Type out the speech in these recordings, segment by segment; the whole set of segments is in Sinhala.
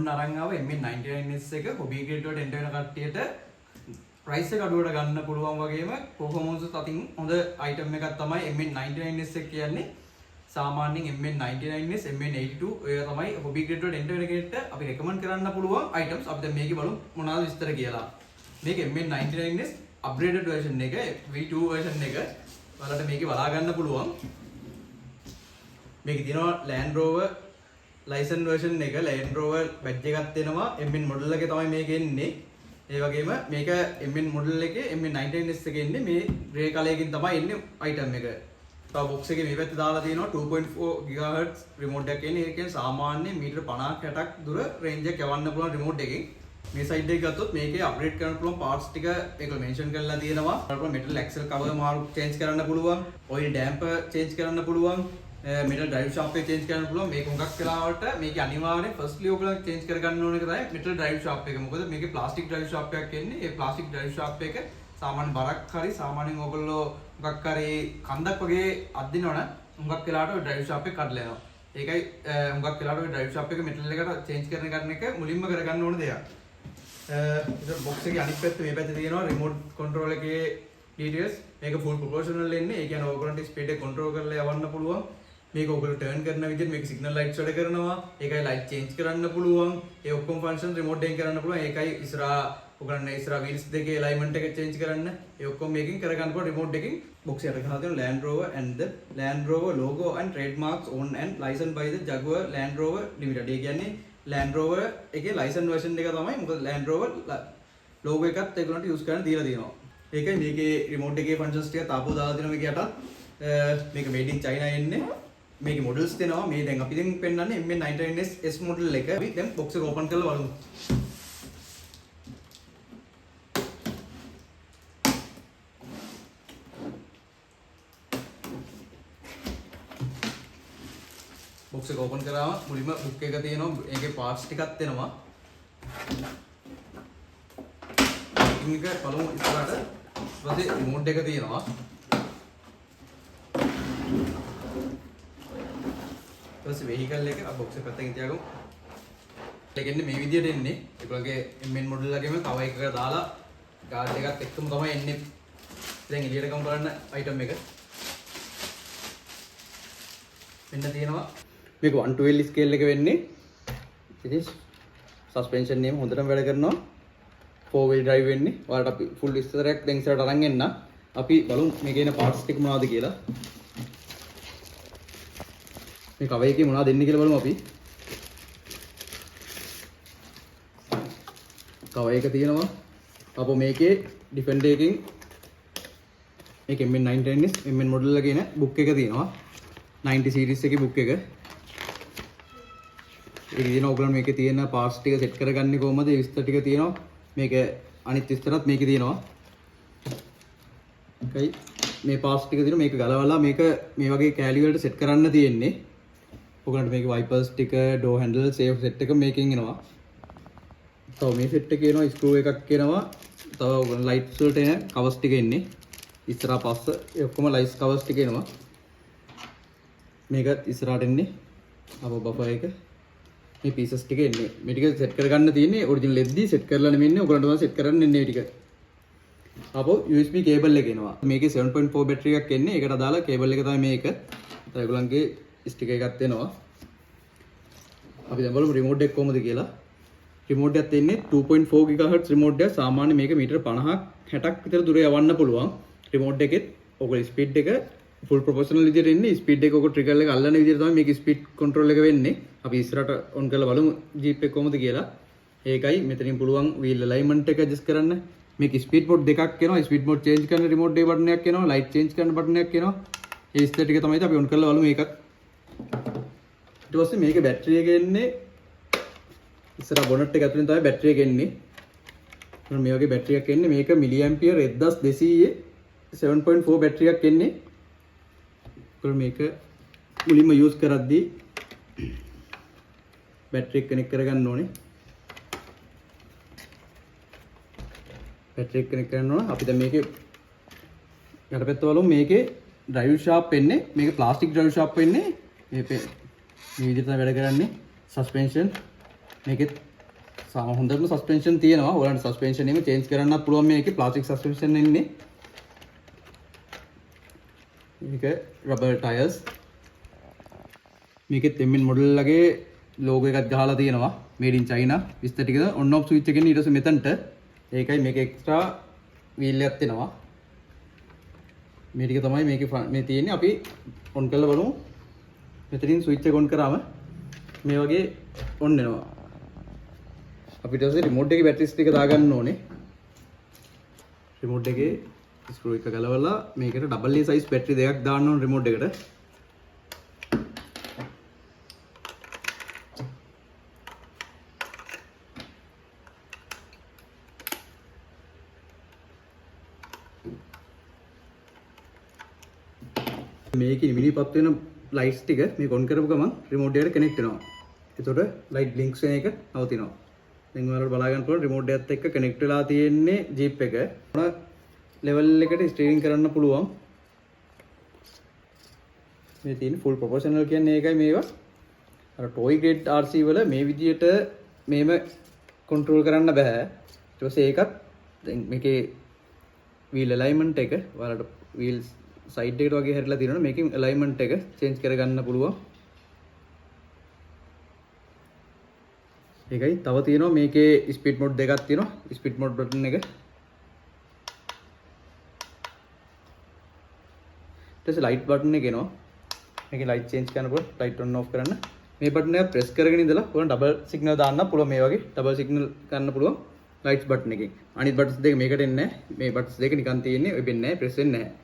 ඔන්න අරන් ආව MN99S එක හොබි ග්‍රේඩ් වලට එන්ටර් වෙන කට්ටියට ප්‍රයිස් එක අඩුවට ගන්න පුළුවන් වගේම performance උත් අතින් හොඳ item එකක් තමයි MN99S එක කියන්නේ. සාමාන්‍යයෙන් MN99S MN82 ඔය තමයි හොබි ග්‍රේඩ් වලට එන්ටර් වෙන කෙනෙක්ට අපි රෙකමන්ඩ් කරන්න පුළුවන් items. අපි දැන් මේකේ බලමු මොනවද විස්තර කියලා. මේක MN99S upgraded version එක V2 version එක. ඔයාලට මේකේ බලා ගන්න පුළුවන්. මේකේ තියෙනවා Land Rover license version එක, Land Rover badge එකක් තියෙනවා. MN model එකේ තමයි මේක එන්නේ. ඒ වගේම මේක MN model එකේ MN99S එකේ එන්නේ මේ grey color එකකින් තමයි එන්නේ item එක. තව box එකේ මේ පැත්තේ දාලා තියෙනවා 2.4 GHz remote එකක් එන්නේ. ඒ කියන්නේ සාමාන්‍ය මීටර 50 60ක් දුර range එක යවන්න පුළුවන් remote එකකින්. මේ side එක ගත්තොත් මේකේ upgrade කරන්න පුළුවන් parts ටික මේක mention කරලා තියෙනවා. metal axle cover මාරු change කරන්න පුළුවන්. oil damper change කරන්න පුළුවන්. metal drive shaft එක change කරන්න පුළුවන්. මේක හුඟක් වෙලාවට මේක අනිවාර්යෙන් firstly ඔයගොල්ලෝ change කරගන්න ඕන එක තමයි metal drive shaft එක. මොකද මේකේ plastic drive shaft එකක් එන්නේ. ඒ plastic drive shaft එක සාමාන්‍ය බරක් හරි සාමාන්‍යයෙන් ඔයගොල්ලෝ හුඟක් හරි කන්දක් වගේ අද්දිනවනම් හුඟක් වෙලාවට ඔය drive shaft එක කඩලා යනවා. ඒකයි හුඟක් වෙලාවට ඔය drive shaft එක metal එකට change කරන එක මුලින්ම කරගන්න ඕන දෙයක්. ඉතින් box එකේ අනිත් පැත්තේ මේ පැත්තේ තියෙනවා remote control එකේ details. මේක full proportional එන්නේ. ඒ කියන්නේ ඔයගොල්ලන්ට speed එක control කරලා යවන්න පුළුවන්. මේක ඔයගොල්ලෝ turn කරන විදිහට මේක signal lights වැඩ කරනවා. ඒකයි light change කරන්න පුළුවන්. ඒ ඔක්කොම function remote එකෙන් කරන්න පුළුවන්. ඒකයි ඉස්සරහා ඔයගොල්ලන් ඉස්සරහා wheels දෙකේ alignment එක change කරන්න. ඒ ඔක්කොම මේකෙන් කරගන්න පුළුවන් remote එකකින්. box එකට ගහලා තියෙනවා Land Rover and the Land Rover logo and trademarks owned and licensed by the Jaguar Land Rover Limited. ඒ කියන්නේ Land Rover එකේ license version එක තමයි. මොකද Land Rover logo එකත් ඒගොල්ලන්ට use කරන්න දීලා තියෙනවා. ඒකයි මේකේ remote එකේ functions ටික තාපෝ දාලා තියෙනවා මේක යටත්. මේක made in China එන්නේ. මේකේ models දෙනවා. මේ දැන් අපි දැන් පෙන්නන්නේ MN99S model එක. අපි දැන් box එක open කරලා බලමු. box එක open කරාම මුලින්ම book එක තියෙනවා. ඒකේ parts ටිකක් තියෙනවා. මේක බලමු ඉස්සරහට. ඊපස්සේ remote එක තියෙනවා. ඊපස්සේ vehicle එක box එක පැත්තකින් තියාගමු. ඒක එන්නේ මේ විදිහට එන්නේ. ඒගොල්ලන්ගේ MN model එකේම cover එකකට දාලා guard එකත් එක්කම තමයි එන්නේ. දැන් එළියට ගමු බලන්න item එක. මෙන්න තියෙනවා. මේක 112 scale එක වෙන්නේ. ඉතින් suspension name හොඳටම වැඩ කරනවා. 4 wheel drive වෙන්නේ. ඔයාලට අපි full විස්තරයක් දැන් ඉස්සරහට අරන් එන්න. අපි බලමු මේකේ ඉන්න parts ටික මොනවද කියලා. මේ cover එකේ මොනවද දෙන්නේ කියලා බලමු අපි. cover එක තියෙනවා. අපෝ මේකේ Defender එකකින් මේක MN99S MN model එකේ න book එක තියෙනවා. 90 series එකේ book එක. ඒක දින ඔයගොල්ලෝ මේකේ තියෙන parts ටික set කරගන්නේ කොහොමද? ඒ විස්තර ටික තියෙනවා. මේක අනිත් විස්තරත් මේකේ තියෙනවා. ඒකයි මේ parts ටික තියෙනවා. මේක ගලවලා මේක මේ වගේ කෑලි වලට set කරන්න තියෙන්නේ. ඔයගොල්ලන්ට මේකේ wipers ටික, door handle, safe set එක මේකෙන් එනවා. තව මේ set එකේ එනවා screw එකක් එනවා. තව ඔයගොල්ලෝ lights වලට එන covers ටික එන්නේ. ඉස්සරහා පස්ස ඒ ඔක්කොම lights covers ටික එනවා. මේක ඉස්සරහට එන්නේ. අපෝ බෆර් එක මේ pieces ටික එන්නේ. මේ ටික set කරගන්න තියෙන්නේ original එද්දි set කරලා නෙමෙයි ඉන්නේ. ඔයගොල්ලන්ට තමයි set කරන්න ඉන්නේ මේ ටික. අපෝ USB cable එක එනවා. මේකේ 7.4 battery එකක් එන්නේ. ඒකට අදාළ cable එක තමයි මේක. ඔයගොල්ලන්ගේ sticker එකක් එනවා. අපි දැන් බලමු remote එක කොහොමද කියලා. remote එකත් එන්නේ 2.4 GHz remote එක. සාමාන්‍ය මේක මීටර 50ක් 60ක් විතර දුර යවන්න පුළුවන්. remote එකෙත් ඔයගොල්ලෝ speed එක full proportional විදිහට එන්නේ. speed එක ඔයගොල්ලෝ trigger එක අල්ලන විදිහට තමයි මේක speed control එක වෙන්නේ. අපි ඉස්සරහට on කරලා බලමු jeep එක කොහොමද කියලා. ඒකයි මෙතනින් පුළුවන් wheel alignment එක adjust කරන්න. මේක speed mode දෙකක් එනවා. speed mode change කරන remote එක button එකක් එනවා. light change කරන button එකක් එනවා. ඒ විස්තර ටික තමයි අපි on කරලා බලමු මේකත්. ඊට පස්සේ මේකේ battery එක එන්නේ ඉස්සරහ bonnet එක ඇතුලෙන් තමයි battery එක එන්නේ. මේ වගේ battery එකක් එන්නේ. මේක milliampere 1200 7.4 battery එකක් එන්නේ. මේක මුලින්ම use කරද්දී battery එක connect කරගන්න ඕනේ. battery එක connect කරන්න ඕන. අපි දැන් මේකේ යටපැත්ත බලමු. මේකේ drive shaft එන්නේ. මේක plastic drive shaft එන්නේ. මේ විදිහට තමයි වැඩ කරන්නේ. suspension මේකෙත් හොඳටම සස්පෙන්ෂන් තියෙනවා. ඔයාලට සස්පෙන්ෂන් එක චේන්ජ් කරන්නත් පුළුවන් මේකේ ප්ලාස්ටික් සස්පෙන්ෂන් ඉන්නේ. මේක රබර් ටයර්ස්. මේකෙත් එම්එන් මොඩල් ලගේ ලෝගෝ එකක් ගහලා තියෙනවා. මේඩ් ඉන් චයිනා. විස්තර ටිකද ඔන් ඔෆ් ස්විච් එකෙන් ඊට පස්සේ මෙතනට ඒකයි මේක එක්ස්ට්‍රා වීල් එකක් තියෙනවා. මේ ටික තමයි මේකේ මේ තියෙන්නේ. අපි ඔන් කරලා බලමු. මෙතනින් ස්විච් එක ඔන් කරාම මේ වගේ ඔන් වෙනවා. අපිට ඊට පස්සේ රිමෝට් එකේ බැටරිස් ටික දාගන්න ඕනේ. රිමෝට් එකේ ස්ක්‍රූ එක ගලවලා මේකට ඩබල් A සයිස් බැටරි දෙකක් දාන්න ඕනේ රිමෝට් එකට. මේකේ මිනිපත් වෙන ලයිට්ස් ටික මේක ඔන් කරපු ගමන් රිමෝට් එකට කනෙක්ට් වෙනවා. එතකොට ලයිට් බ්ලින්ක්ස් වෙන එක නවතිනවා. දැන් ඔයාලට බලා ගන්න පුළුවන් රිමෝට් එකත් එක්ක කනෙක්ට් වෙලා තියෙන්නේ ජීප් එක. මොන ලෙවල් එකට ස්ටීරින්ග් කරන්න පුළුවන්. මේ තියෙන ෆුල් ප්‍රොපෝෂනල් කියන්නේ ඒකයි මේවා. අර ටොයි ග්‍රේඩ් RC වල මේ විදියට මේව කන්ට්‍රෝල් කරන්න බෑ. ඊට පස්සේ ඒකත් දැන් මේකේ වීල් ඇලයින්මන්ට් එක ඔයාලට වීල් සයිඩ් එකට වගේ හැරිලා තියෙනවා. මේකෙන් ඇලයින්මන්ට් එක චේන්ජ් කරගන්න පුළුවන්. ඒකයි තව තියෙනවා මේකේ ස්පීඩ් මොඩ් දෙකක් තියෙනවා. ස්පීඩ් මොඩ් බටන් එක. ඊට පස්සේ ලයිට් බටන් එක එනවා. මේකේ ලයිට් චේන්ජ් කරනකොට ලයිට් ඔන් ඔෆ් කරන්න මේ බටන් එක ප්‍රෙස් කරගෙන ඉඳලා ඔයාලට ඩබල් සිග්නල් දාන්න පුළුවන්. මේ වගේ ඩබල් සිග්නල් ගන්න පුළුවන් ලයිට්ස් බටන් එකෙන්. අනිත් බටන්ස් දෙක මේකට එන්නේ නැහැ. මේ බටන්ස් දෙක නිකන් තියෙන්නේ ඔය වෙන්නේ නැහැ, ප්‍රෙස් වෙන්නේ නැහැ.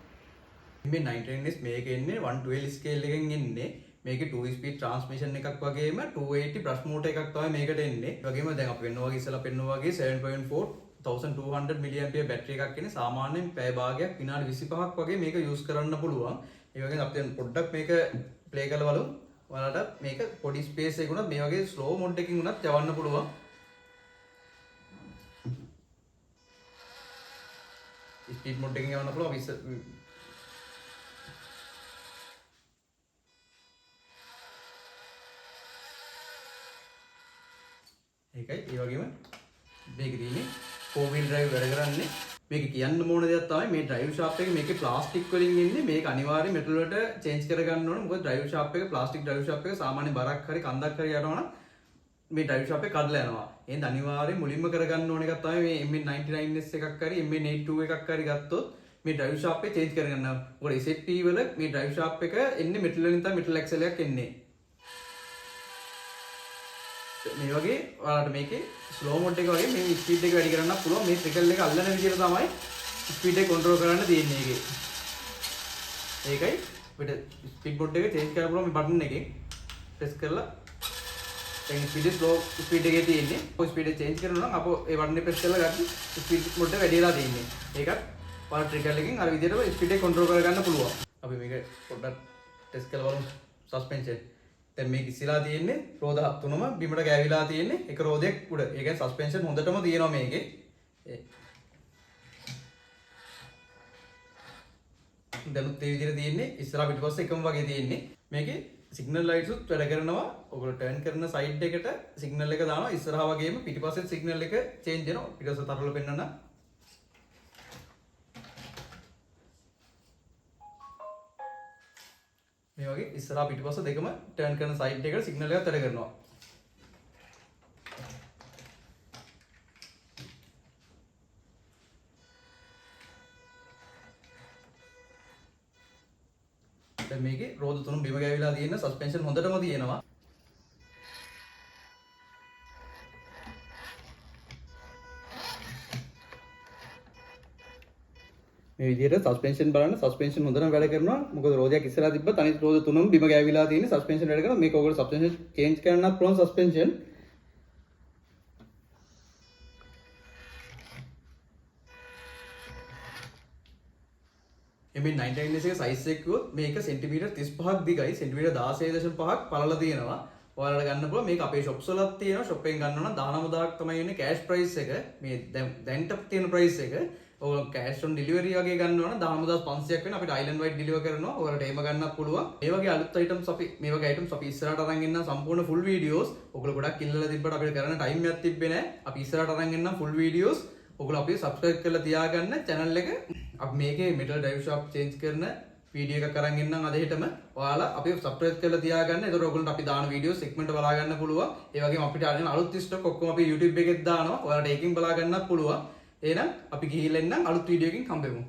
මේ 910S මේකේ එන්නේ 112 ස්කේල් එකෙන් එන්නේ. මේකේ 2 ස්පීඩ් ට්‍රාන්ස්මිෂන් එකක් වගේම 280 බ්‍රෂ් මෝටර් එකක් තමයි මේකට එන්නේ. ඒ වගේම දැන් අපි වෙනවා වගේ ඉස්සලා පෙන්නුවා වගේ 7.4 1200 mAh බැටරි එකක් එන්නේ. සාමාන්‍යයෙන් පැය භාගයක් විනාඩි 25ක් වගේ මේක යූස් කරන්න පුළුවන්. ඒ වගේම අපි දැන් පොඩ්ඩක් මේක ප්ලේ කරලා බලමු. ඔයාලට මේක පොඩි ස්පේස් එකක උනත් මේ වගේ ස්ලෝ මොඩ් එකකින් උනත් යවන්න පුළුවන්. ස්පීඩ් මොඩ් එකකින් යවන්න පුළුවන්. ඒකයි ඒ වගේම මේක තියෙන්නේ 4 wheel drive වැඩ කරන්නේ. මේක කියන්න ඕන දෙයක් තමයි මේ drive shaft එක මේකේ ප්ලාස්ටික් වලින් ඉන්නේ. මේක අනිවාර්යයෙන් මෙටල් වලට චේන්ජ් කරගන්න ඕන. මොකද drive shaft එක ප්ලාස්ටික් drive shaft එක සාමාන්‍ය බරක් හරි කන්දක් හරි යනවා නම් මේ drive shaft එක කඩලා යනවා. එහෙනම් අනිවාර්යයෙන් මුලින්ම කරගන්න ඕන එකක් තමයි මේ MN99S එකක් හරි MN82 එකක් හරි ගත්තොත් මේ drive shaft එක චේන්ජ් කරගන්න. මොකද SFT වල මේ drive shaft එක එන්නේ මෙටල් වලින් තමයි මෙටල් ඇක්සල් එකක් එන්නේ. මේ වගේ ඔයාලට මේකේ ස්ලෝ මොඩ් එක වගේ මේ ස්පීඩ් එක වැඩි කරන්න පුළුවන්. මේ ට්‍රිකල් එක අල්ලන විදිහට තමයි ස්පීඩ් එක කන්ට්‍රෝල් කරන්න තියෙන්නේ ඒකේ. ඒකයි අපිට ස්පීඩ් මොඩ් එක චේන්ජ් කරන්න පුළුවන් මේ බටන් එකෙන් ප්‍රෙස් කරලා දැන් ස්පීඩ් ස්ලෝ ස්පීඩ් එකේ තියෙන්නේ. ඔය ස්පීඩ් එක චේන්ජ් කරනවා නම් අපෝ ඒ බටන් එක ප්‍රෙස් කරලා ගන්න ස්පීඩ් මොඩ් එක වැඩි වෙලා තියෙන්නේ. ඒකත් ඔයාලා ට්‍රිකල් එකෙන් අර විදිහට ස්පීඩ් එක කන්ට්‍රෝල් කරගන්න පුළුවන්. අපි මේක පොඩ්ඩක් ටෙස්ට් කරලා බලමු සස්පෙන්ෂන්. දැන් මේක ඉස්සලා තියෙන්නේ රෝද තුනම බිමට ගෑවිලා තියෙන්නේ එක රෝදයක් උඩ. ඒ කියන්නේ සස්පෙන්ෂන් හොඳටම තියෙනවා මේකේ. දැනුත් ඒ විදිහට තියෙන්නේ ඉස්සරහ පිටිපස්සේ එකම වගේ තියෙන්නේ. මේකේ සිග්නල් ලයිට්ස් උත් වැඩ කරනවා. ඔයගොල්ලෝ ටර්න් කරන සයිඩ් එකට සිග්නල් එක දානවා. ඉස්සරහ වගේම පිටිපස්සේ සිග්නල් එක චේන්ජ් වෙනවා. පිටිපස්ස තරල පෙන්නන්න. මේ වගේ ඉස්සරහා පිටිපස්ස දෙකම ටර්න් කරන සයිඩ් එකට සිග්නල් එකක් වැඩ කරනවා. දැන් මේකේ රෝද තුන බිම ගෑවිලා තියෙන සස්පෙන්ෂන් හොඳටම තියෙනවා. මේ විදිහට සස්පෙන්ෂන් බලන්න සස්පෙන්ෂන් හොඳටම වැඩ කරනවා. මොකද රෝදයක් ඉස්සරහා තිබ්බත් අනිත් රෝද තුනම බිම ගෑවිලා තියෙන සස්පෙන්ෂන් වැඩ කරනවා. මේක ඔයගොල්ලෝ සස්පෙන්ෂන් චේන්ජ් කරන්නත් පුළුවන් සස්පෙන්ෂන්. මේ 910S එක සයිස් එක කිව්වොත් මේක සෙන්ටිමීටර් 35ක් දිගයි. සෙන්ටිමීටර් 16.5ක් පළල තියෙනවා. ඔයාලට ගන්න පුළුවන්. මේක අපේ shops වලත් තියෙනවා. shop එකෙන් ගන්නවා නම් 19000ක් තමයි ඉන්නේ කෑෂ් ප්‍රයිස් එක. මේ දැන්ට තියෙන ප්‍රයිස් එක. ඔයගොල්ලෝ cash on delivery වගේ ගන්නවා නම් 19500ක් වෙන අපිට island wide deliver කරනවා. ඔයාලට එහෙම ගන්නත් පුළුවන්. මේ වගේ අලුත් items මේ වගේ items අපි ඉස්සරහට අරන් එන්නම් සම්පූර්ණ full videos. ඔයගොල්ලෝ ගොඩක් ඉල්ලලා තිබ්බට අපිට කරන්න time එකක් තිබ්බේ නැහැ. අපි ඉස්සරහට අරන් එන්නම් full videos. ඔයගොල්ලෝ අපි subscribe කරලා තියාගන්න channel එක. අපි මේකේ metal drive shaft change කරන වීඩියෝ එකක් අරන් එන්නම් අද හෙටම. ඔයාලා අපි subscribe කරලා තියාගන්න. එතකොට ඔයගොල්ලන්ට අපි දාන videos segment බලා ගන්න පුළුවන්. ඒ වගේම අපිට අරගෙන අලුත් stock ඔක්කොම අපි YouTube එකෙත් දානවා. ඔයාලට ඒකෙන් බලා ගන්නත් පුළුවන්. එහෙනම් අපි ගිහිල්ලා එන්නම් අලුත් වීඩියෝ එකකින් හම්බෙමු.